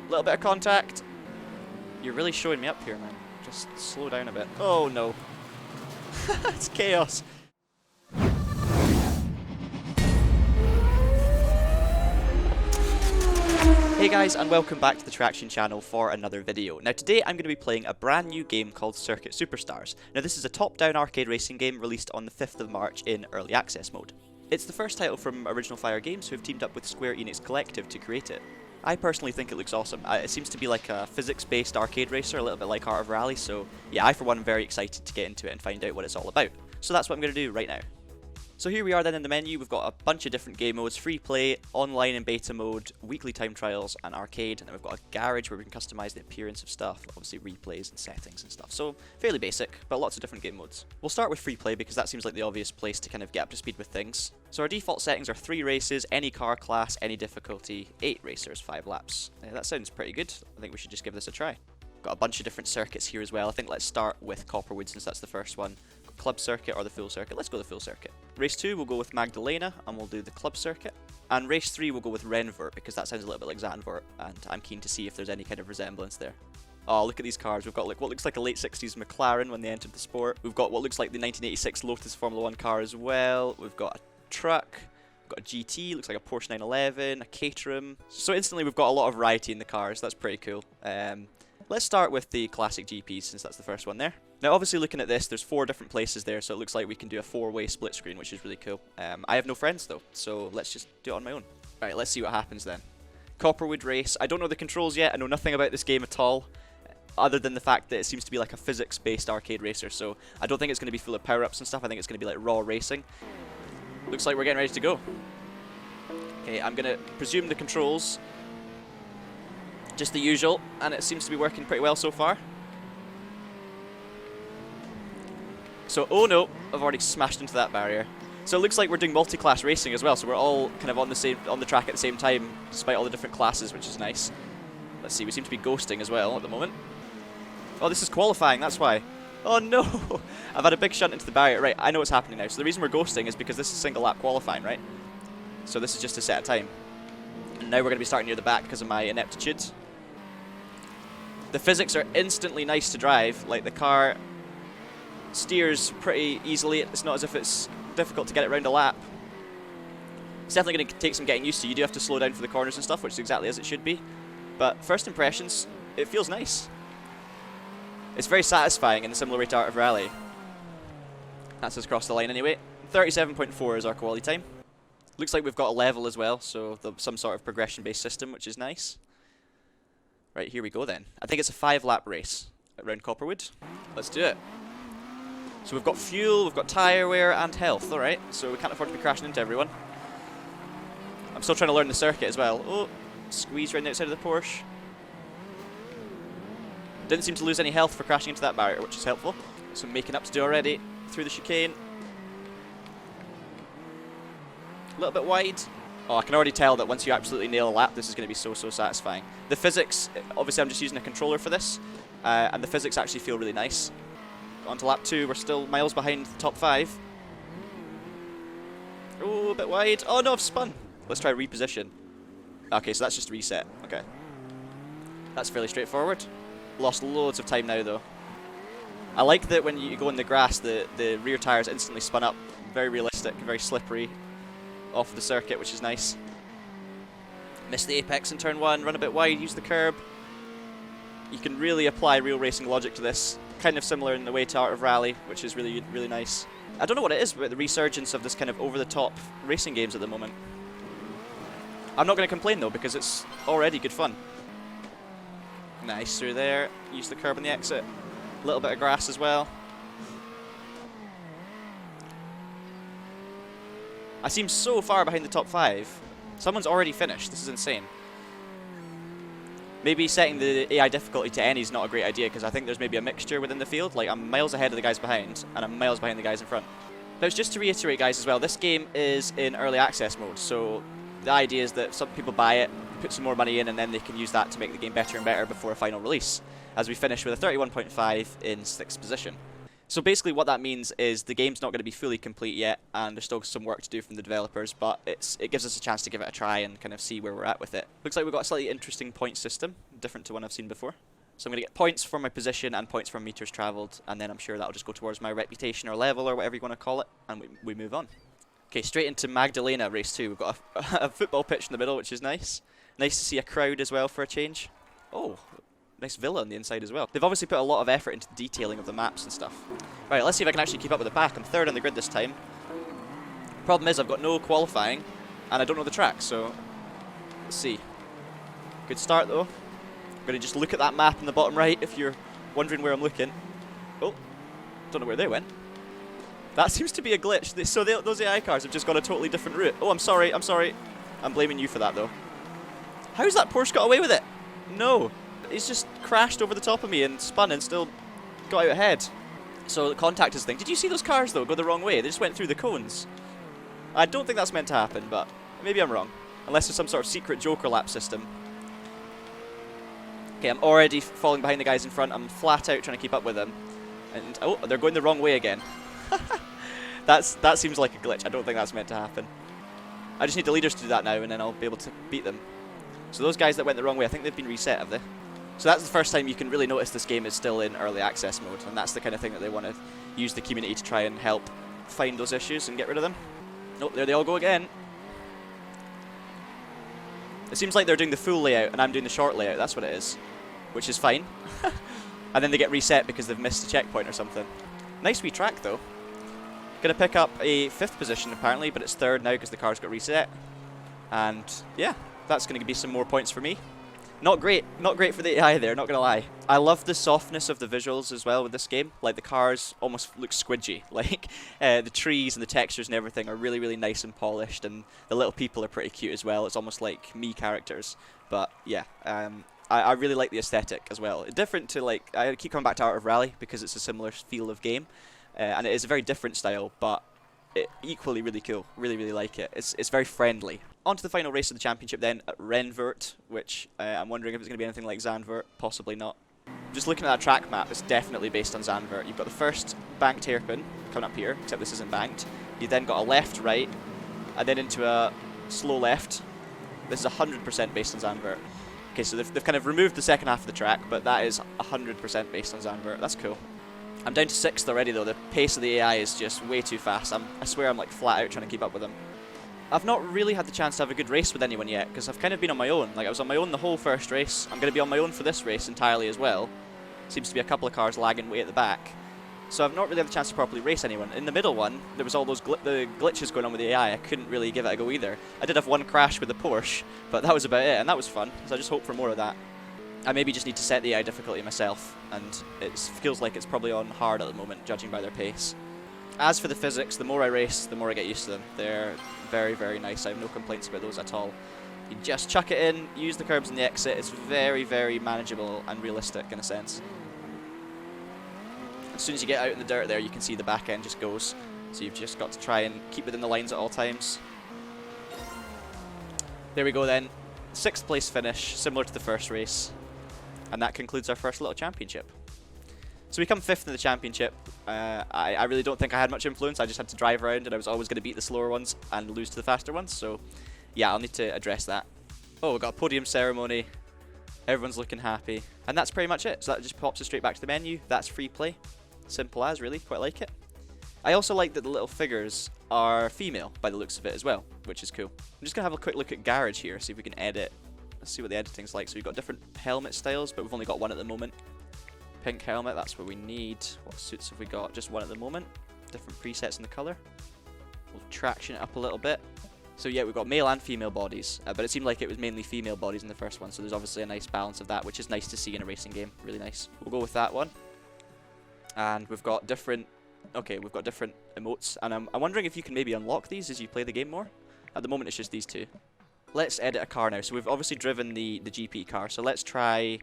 Little bit of contact. You're really showing me up here, man. Just slow down a bit. Oh no. It's chaos. Hey guys, and welcome back to the Traxion channel for another video. Now today I'm going to be playing a brand new game called Circuit Superstars. Now this is a top-down arcade racing game released on the 5th of March in early access mode. It's the first title from Original Fire Games, who have teamed up with Square Enix Collective to create it. I personally think it looks awesome. It seems to be like a physics-based arcade racer, a little bit like Art of Rally, so yeah, I for one am very excited to get into it and find out what it's all about. So that's what I'm going to do right now. So here we are then in the menu. We've got a bunch of different game modes: free play, online and beta mode, weekly time trials, and arcade. And then we've got a garage where we can customize the appearance of stuff, obviously replays and settings and stuff. So fairly basic, but lots of different game modes. We'll start with free play because that seems like the obvious place to kind of get up to speed with things. So our default settings are 3 races, any car class, any difficulty, 8 racers, 5 laps. That sounds pretty good. I think we should just give this a try. Got a bunch of different circuits here as well. I think let's start with Copperwood since that's the first one. Club circuit or the full circuit. Let's go the full circuit. Race 2 we'll go with Magdalena and we'll do the club circuit. And race 3 we'll go with Renvert because that sounds a little bit like Zandvoort and I'm keen to see if there's any kind of resemblance there. Oh, look at these cars. We've got like what looks like a late 60s McLaren when they entered the sport. We've got what looks like the 1986 Lotus Formula 1 car as well. We've got a truck. We've got a GT, looks like a Porsche 911, a Caterham. So instantly we've got a lot of variety in the cars. That's pretty cool. Let's start with the classic GPs since that's the first one there. Now obviously looking at this, there's 4 different places there, so it looks like we can do a 4-way split screen, which is really cool. I have no friends though, so let's just do it on my own. Right, let's see what happens then. Copperwood race. I don't know the controls yet. I know nothing about this game at all, other than the fact that it seems to be like a physics-based arcade racer, so I don't think it's going to be full of power-ups and stuff. I think it's going to be like raw racing. Looks like we're getting ready to go. Okay, I'm going to presume the controls. Just the usual, and it seems to be working pretty well so far. So, oh no, I've already smashed into that barrier. So it looks like we're doing multi-class racing as well, so we're all kind of on the track at the same time, despite all the different classes, which is nice. Let's see, we seem to be ghosting as well at the moment. Oh, this is qualifying, that's why. Oh no! I've had a big shunt into the barrier. Right, I know what's happening now. So the reason we're ghosting is because this is single lap qualifying, right? So this is just to set a time. And now we're going to be starting near the back because of my ineptitude. The physics are instantly nice to drive, like the car steers pretty easily. It's not as if it's difficult to get it around a lap. It's definitely going to take some getting used to. You do have to slow down for the corners and stuff, which is exactly as it should be. But first impressions, it feels nice. It's very satisfying in a similar way to Art of Rally. That's us across the line anyway. 37.4 is our quality time. Looks like we've got a level as well, so some sort of progression-based system, which is nice. Right, here we go then. I think it's a 5-lap race around Copperwood. Let's do it. So we've got fuel, we've got tyre wear, and health, alright. So we can't afford to be crashing into everyone. I'm still trying to learn the circuit as well. Oh, squeeze around the outside of the Porsche. Didn't seem to lose any health for crashing into that barrier, which is helpful. So making up to do already through the chicane. A little bit wide. Oh, I can already tell that once you absolutely nail a lap, this is going to be so satisfying. The physics, obviously I'm just using a controller for this, and the physics actually feel really nice. On to lap 2, we're still miles behind the top 5. Oh, a bit wide. Oh no, I've spun. Let's try reposition. Okay, so that's just reset. Okay. That's fairly straightforward. Lost loads of time now though. I like that when you go in the grass, the rear tyres instantly spun up. Very realistic, very slippery. Off the circuit, which is nice. Missed the apex in turn 1, run a bit wide, use the curb. You can really apply real racing logic to this. Kind of similar in the way to Art of Rally, which is really, really nice. I don't know what it is about the resurgence of this kind of over-the-top racing games at the moment. I'm not going to complain though, because it's already good fun. Nice through there, use the curb on the exit. A little bit of grass as well. I seem so far behind the top 5. Someone's already finished. This is insane. Maybe setting the AI difficulty to any is not a great idea because I think there's maybe a mixture within the field. Like I'm miles ahead of the guys behind and I'm miles behind the guys in front. Now just to reiterate guys as well, this game is in early access mode. So the idea is that some people buy it, put some more money in and then they can use that to make the game better and better before a final release. As we finish with a 31.5 in 6th position. So basically what that means is the game's not going to be fully complete yet, and there's still some work to do from the developers, but it gives us a chance to give it a try and kind of see where we're at with it. Looks like we've got a slightly interesting point system, different to one I've seen before. So I'm going to get points for my position and points for meters travelled, and then I'm sure that'll just go towards my reputation or level or whatever you want to call it, and we move on. Okay, straight into Magdalena race 2. We've got a football pitch in the middle, which is nice. Nice to see a crowd as well for a change. Oh, nice villa on the inside as well. They've obviously put a lot of effort into the detailing of the maps and stuff. Right, let's see if I can actually keep up with the pack. I'm third on the grid this time. Problem is I've got no qualifying and I don't know the track, so let's see. Good start though. I'm going to just look at that map in the bottom right if you're wondering where I'm looking. Oh, don't know where they went. That seems to be a glitch. So those AI cars have just gone a totally different route. Oh, I'm sorry. I'm blaming you for that though. How's that Porsche got away with it? No. He's just crashed over the top of me and spun and still got out ahead. So the contact is thing. Did you see those cars though go the wrong way? They just went through the cones. I don't think that's meant to happen, but maybe I'm wrong. Unless there's some sort of secret Joker lap system. Okay, I'm already falling behind the guys in front. I'm flat out trying to keep up with them. And oh, they're going the wrong way again. That seems like a glitch. I don't think that's meant to happen. I just need the leaders to do that now and then I'll be able to beat them. So those guys that went the wrong way, I think they've been reset, have they? So that's the first time you can really notice this game is still in early access mode, and that's the kind of thing that they want to use the community to try and help find those issues and get rid of them. Nope, there they all go again. It seems like they're doing the full layout and I'm doing the short layout, that's what it is. Which is fine. And then they get reset because they've missed a checkpoint or something. Nice wee track though. Gonna pick up a 5th position apparently, but it's 3rd now because the car's got reset. And yeah, that's gonna be some more points for me. Not great for the AI there, not gonna lie. I love the softness of the visuals as well with this game. Like the cars almost look squidgy. Like the trees and the textures and everything are really, really nice and polished, and the little people are pretty cute as well. It's almost like me characters. But yeah, I really like the aesthetic as well. Different to like, I keep coming back to Art of Rally because it's a similar feel of game. And it is a very different style, but equally really cool. Really, really like it. It's very friendly. On to the final race of the championship then, at Renvert, which I'm wondering if it's going to be anything like Zandvoort. Possibly not. Just looking at that track map, it's definitely based on Zandvoort. You've got the first banked hairpin coming up here, except this isn't banked. You then got a left, right, and then into a slow left. This is 100% based on Zandvoort. Okay, so they've kind of removed the second half of the track, but that is 100% based on Zandvoort. That's cool. I'm down to 6th already though. The pace of the AI is just way too fast. I swear I'm like flat out trying to keep up with them. I've not really had the chance to have a good race with anyone yet, because I've kind of been on my own. Like I was on my own the whole first race. I'm going to be on my own for this race entirely as well. Seems to be a couple of cars lagging way at the back. So I've not really had the chance to properly race anyone. In the middle one, there was all those the glitches going on with the AI. I couldn't really give it a go either. I did have one crash with the Porsche, but that was about it, and that was fun. So I just hope for more of that. I maybe just need to set the AI difficulty myself, and it feels like it's probably on hard at the moment, judging by their pace. As for the physics, the more I race, the more I get used to them. They're very, very nice. I have no complaints about those at all. You just chuck it in, use the curbs and the exit. It's very, very manageable and realistic in a sense. As soon as you get out in the dirt there, you can see the back end just goes. So you've just got to try and keep within the lines at all times. There we go then. 6th place finish, similar to the first race. And that concludes our first little championship. So we come 5th in the championship. I really don't think I had much influence. I just had to drive around and I was always going to beat the slower ones and lose to the faster ones. So yeah, I'll need to address that. Oh, we've got a podium ceremony. Everyone's looking happy. And that's pretty much it. So that just pops us straight back to the menu. That's free play. Simple as, really. Quite like it. I also like that the little figures are female by the looks of it as well, which is cool. I'm just going to have a quick look at Garage here, see if we can edit. Let's see what the editing's like. So we've got different helmet styles, but we've only got one at the moment. Pink helmet, that's what we need. What suits have we got? Just one at the moment. Different presets in the colour. We'll traction it up a little bit. So yeah, we've got male and female bodies, but it seemed like it was mainly female bodies in the first one, so there's obviously a nice balance of that, which is nice to see in a racing game. Really nice. We'll go with that one. And we've got different... Okay, we've got different emotes, and I'm wondering if you can maybe unlock these as you play the game more. At the moment, it's just these two. Let's edit a car now. So we've obviously driven the GP car, so let's try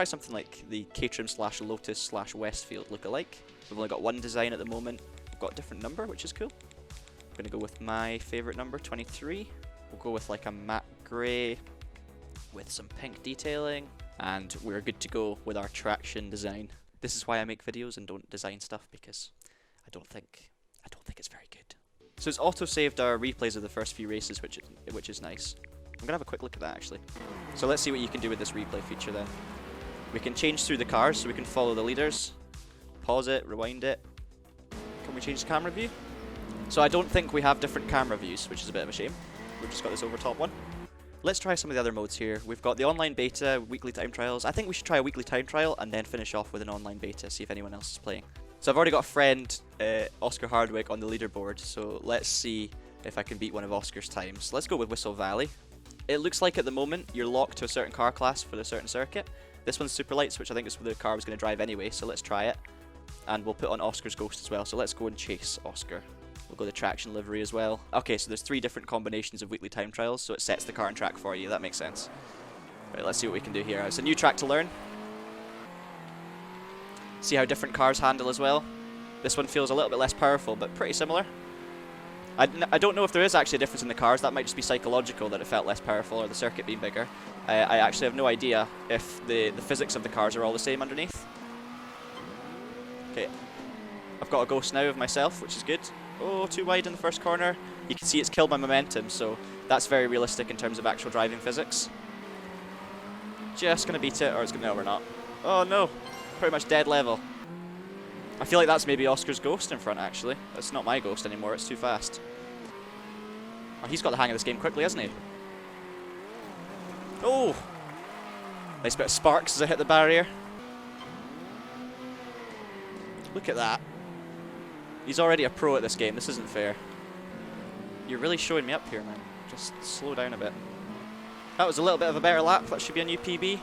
something like the Caterham/Lotus/Westfield lookalike. We've only got one design at the moment. We've got a different number, which is cool. I'm going to go with my favourite number, 23. We'll go with like a matte grey with some pink detailing, and we're good to go with our Traxion design. This is why I make videos and don't design stuff, because I don't think it's very good. So it's auto-saved our replays of the first few races, which is nice. I'm gonna have a quick look at that actually. So let's see what you can do with this replay feature then. We can change through the cars, so we can follow the leaders, pause it, rewind it. Can we change the camera view? So I don't think we have different camera views, which is a bit of a shame. We've just got this overtop one. Let's try some of the other modes here. We've got the online beta, weekly time trials. I think we should try a weekly time trial and then finish off with an online beta, see if anyone else is playing. So I've already got a friend, Oscar Hardwick, on the leaderboard, so let's see if I can beat one of Oscar's times. Let's go with Whistle Valley. It looks like at the moment you're locked to a certain car class for a certain circuit. This one's Super Lights, which I think is where the car was going to drive anyway, so let's try it. And we'll put on Oscar's Ghost as well, so let's go and chase Oscar. We'll go the Traxion livery as well. Okay, so there's 3 different combinations of weekly time trials, so it sets the car and track for you. That makes sense. Right, let's see what we can do here. It's a new track to learn. See how different cars handle as well. This one feels a little bit less powerful, but pretty similar. I don't know if there is actually a difference in the cars. That might just be psychological, that it felt less powerful, or the circuit being bigger. I actually have no idea if the physics of the cars are all the same underneath. Okay. I've got a ghost now of myself, which is good. Oh, too wide in the first corner. You can see it's killed my momentum, so that's very realistic in terms of actual driving physics. Just gonna beat it, or it's gonna... No, we're not. Oh no, pretty much dead level. I feel like that's maybe Oscar's Ghost in front, actually. That's not my Ghost anymore, it's too fast. Oh, he's got the hang of this game quickly, hasn't he? Oh! Nice bit of sparks as I hit the barrier. Look at that. He's already a pro at this game. This isn't fair. You're really showing me up here, man. Just slow down a bit. That was a little bit of a better lap. That should be a new PB.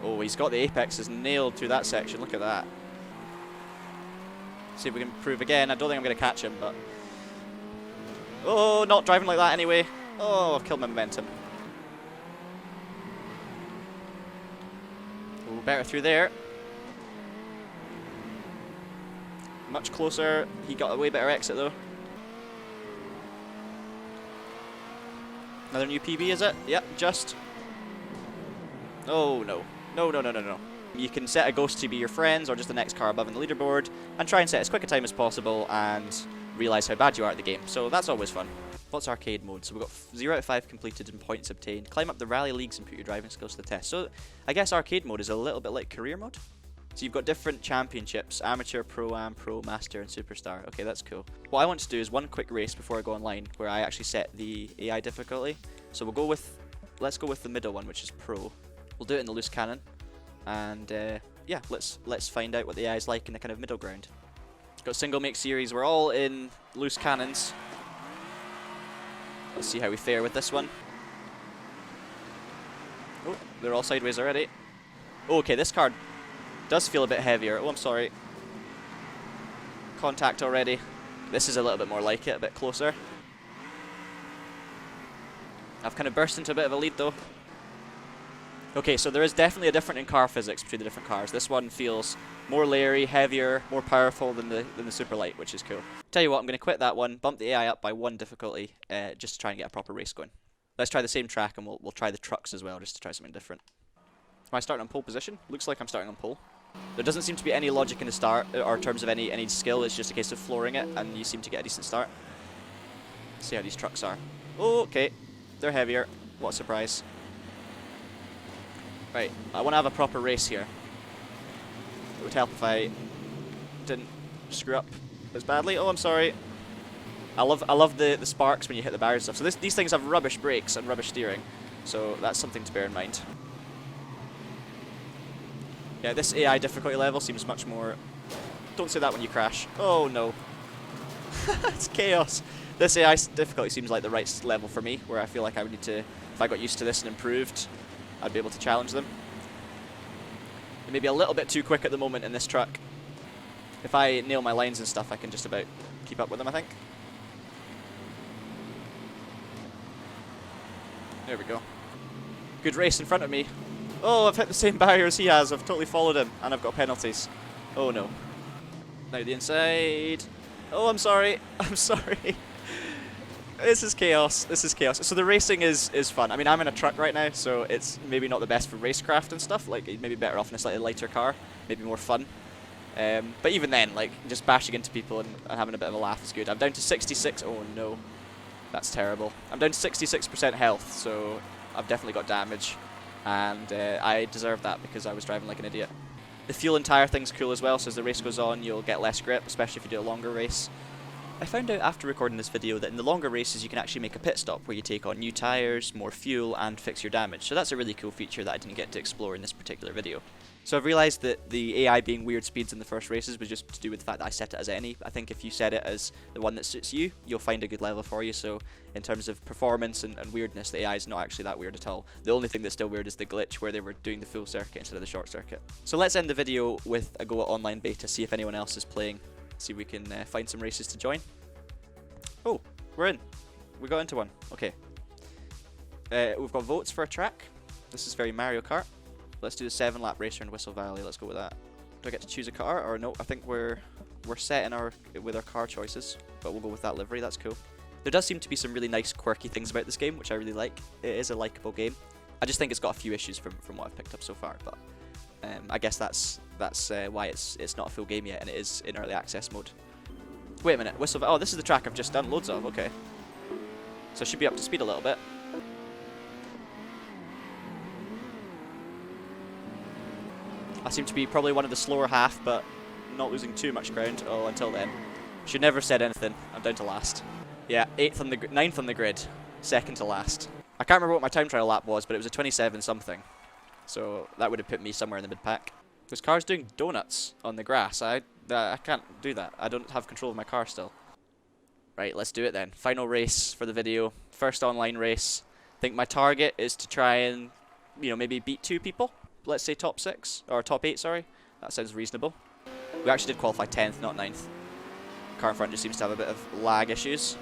Oh, he's got the apexes nailed through that section. Look at that. See if we can improve again. I don't think I'm going to catch him, but... Oh, not driving like that anyway. Oh, I've killed my momentum. Oh, better through there. Much closer. He got a way better exit though. Another new PB, is it? Yep, just. Oh no. No, no, no, no, no. You can set a ghost to be your friends or just the next car above in the leaderboard and try and set as quick a time as possible and realise how bad you are at the game. So that's always fun. What's arcade mode? So we've got 0 out of 5 completed and points obtained. Climb up the rally leagues and put your driving skills to the test. So I guess arcade mode is a little bit like career mode. So you've got different championships: Amateur, Pro-Am, Pro, Master, and Superstar. Okay, that's cool. What I want to do is one quick race before I go online where I actually set the AI difficulty. So we'll go with, let's go with the middle one, which is Pro. We'll do it in the loose cannon. And yeah, let's find out what the AI is like in the kind of middle ground. Got single make series. We're all in loose cannons. Let's see how we fare with this one. Oh, they're all sideways already. Oh, okay, this card does feel a bit heavier. Oh, I'm sorry. Contact already. This is a little bit more like it, a bit closer. I've kind of burst into a bit of a lead though. Okay, so there is definitely a difference in car physics between the different cars. This one feels more layering, heavier, more powerful than the Super Light, which is cool. Tell you what, I'm going to quit that one, bump the AI up by 1 difficulty, just to try and get a proper race going. Let's try the same track, and we'll try the trucks as well, just to try something different. Am I starting on pole position? Looks like I'm starting on pole. There doesn't seem to be any logic in the start, or in terms of any skill. It's just a case of flooring it, and you seem to get a decent start. Let's see how these trucks are. Oh, okay. They're heavier. What a surprise. Right, I want to have a proper race here. It would help if I didn't screw up as badly. Oh, I'm sorry. I love the sparks when you hit the barriers and stuff. So these things have rubbish brakes and rubbish steering. So that's something to bear in mind. Yeah, this AI difficulty level seems much more... Don't say that when you crash. Oh, no. It's chaos. This AI difficulty seems like the right level for me, where I feel like I would need to... If I got used to this and improved, I'd be able to challenge them. It may be a little bit too quick at the moment in this truck. If I nail my lines and stuff, I can just about keep up with them, I think. There we go. Good race in front of me. Oh, I've hit the same barrier as he has. I've totally followed him, and I've got penalties. Oh no. Now the inside. Oh, I'm sorry. I'm sorry. This is chaos. This is chaos. So the racing is fun. I mean, I'm in a truck right now, so it's maybe not the best for racecraft and stuff. Like, maybe better off in a slightly lighter car, maybe more fun. But even then, like, just bashing into people and having a bit of a laugh is good. I'm down to 66. Oh no, that's terrible. I'm down to 66% health, so I've definitely got damage, and I deserve that because I was driving like an idiot. The fuel and tyre thing's cool as well, so as the race goes on, you'll get less grip, especially if you do a longer race. I found out after recording this video that in the longer races you can actually make a pit stop where you take on new tyres, more fuel, and fix your damage, so that's a really cool feature that I didn't get to explore in this particular video. So I've realised that the AI being weird speeds in the first races was just to do with the fact that I set it as any. I think if you set it as the one that suits you, you'll find a good level for you, so in terms of performance and weirdness, the AI is not actually that weird at all. The only thing that's still weird is the glitch where they were doing the full circuit instead of the short circuit. So let's end the video with a go at online beta, see if anyone else is playing, see if we can find some races to join. Oh, we're in. We got into one. Okay. We've got votes for a track. This is very Mario Kart. Let's do the 7-lap racer in Whistle Valley. Let's go with that. Do I get to choose a car or no? I think we're set in with our car choices, but we'll go with that livery. That's cool. There does seem to be some really nice quirky things about this game, which I really like. It is a likable game. I just think it's got a few issues from what I've picked up so far, but I guess that's why it's not a full game yet, and it is in early access mode. Wait a minute, oh, this is the track I've just done loads of, okay. So I should be up to speed a little bit. I seem to be probably one of the slower half, but not losing too much ground. Oh, until then. Should never have said anything. I'm down to last. Yeah, 9th on the grid. 2nd to last. I can't remember what my time trial lap was, but it was a 27 something. So that would have put me somewhere in the mid-pack. This car's doing donuts on the grass. I can't do that. I don't have control of my car still. Right, let's do it then. Final race for the video. First online race. I think my target is to try and, maybe beat 2 people. Let's say top 6, or top 8, sorry. That sounds reasonable. We actually did qualify 10th, not 9th. Car in front just seems to have a bit of lag issues.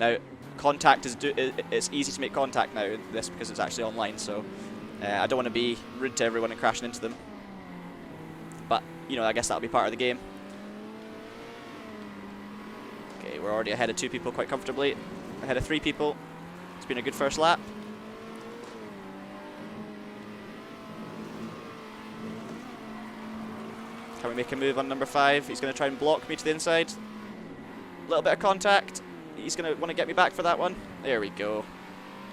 Now, contact it's easy to make contact now in this because it's actually online, so I don't want to be rude to everyone and crashing into them. But, I guess that'll be part of the game. Okay, we're already ahead of 2 people quite comfortably. Ahead of 3 people. It's been a good first lap. Can we make a move on number 5? He's going to try and block me to the inside. A little bit of contact. He's going to want to get me back for that one. There we go.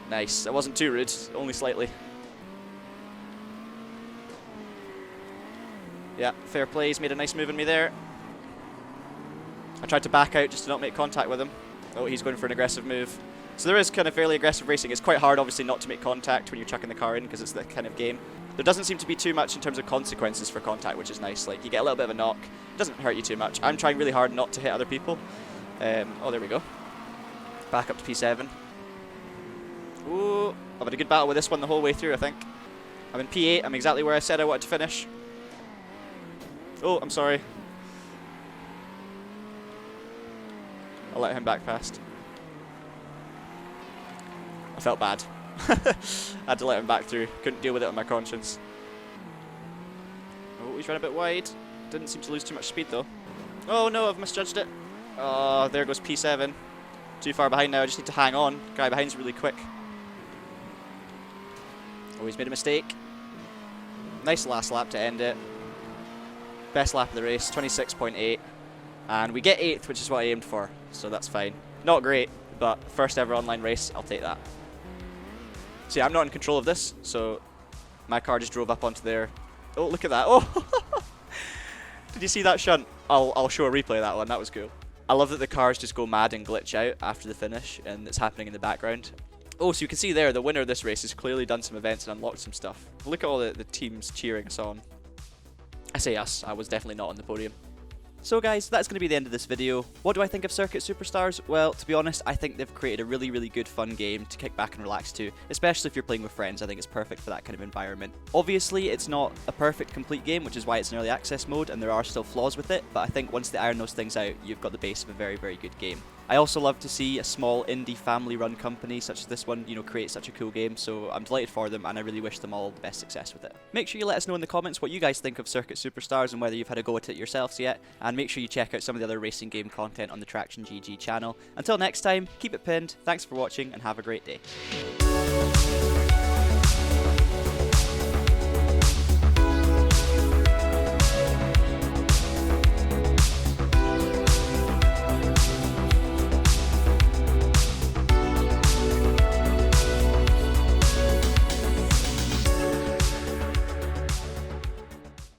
Nice. That wasn't too rude, only slightly. Yeah, fair play. He's made a nice move on me there. I tried to back out just to not make contact with him. Oh, he's going for an aggressive move. So there is kind of fairly aggressive racing. It's quite hard, obviously, not to make contact when you're chucking the car in because it's that kind of game. There doesn't seem to be too much in terms of consequences for contact, which is nice. Like, you get a little bit of a knock. It doesn't hurt you too much. I'm trying really hard not to hit other people. Oh, there we go. Back up to P7. Ooh, I've had a good battle with this one the whole way through, I think. I'm in P8. I'm exactly where I said I wanted to finish. Oh, I'm sorry. I'll let him back past. I felt bad. I had to let him back through. Couldn't deal with it on my conscience. Oh, he's run a bit wide. Didn't seem to lose too much speed though. Oh no, I've misjudged it. Oh, there goes P7. Too far behind now. I just need to hang on. Guy behind's really quick. Oh, he's made a mistake. Nice last lap to end it. Best lap of the race, 26.8. And we get 8th, which is what I aimed for. So that's fine. Not great, but first ever online race, I'll take that. See, I'm not in control of this, so my car just drove up onto there. Oh, look at that. Oh! Did you see that shunt? I'll show a replay of that one. That was cool. I love that the cars just go mad and glitch out after the finish, and it's happening in the background. Oh, so you can see there, the winner of this race has clearly done some events and unlocked some stuff. Look at all the teams cheering us on. I say us, I was definitely not on the podium. So guys, that's going to be the end of this video. What do I think of Circuit Superstars? Well, to be honest, I think they've created a really, really good fun game to kick back and relax to, especially if you're playing with friends. I think it's perfect for that kind of environment. Obviously, it's not a perfect, complete game, which is why it's in early access mode, and there are still flaws with it, but I think once they iron those things out, you've got the base of a very, very good game. I also love to see a small indie family-run company such as this one, create such a cool game, so I'm delighted for them and I really wish them all the best success with it. Make sure you let us know in the comments what you guys think of Circuit Superstars and whether you've had a go at it yourselves yet, and make sure you check out some of the other racing game content on the Traxion GG channel. Until next time, keep it pinned, thanks for watching and have a great day.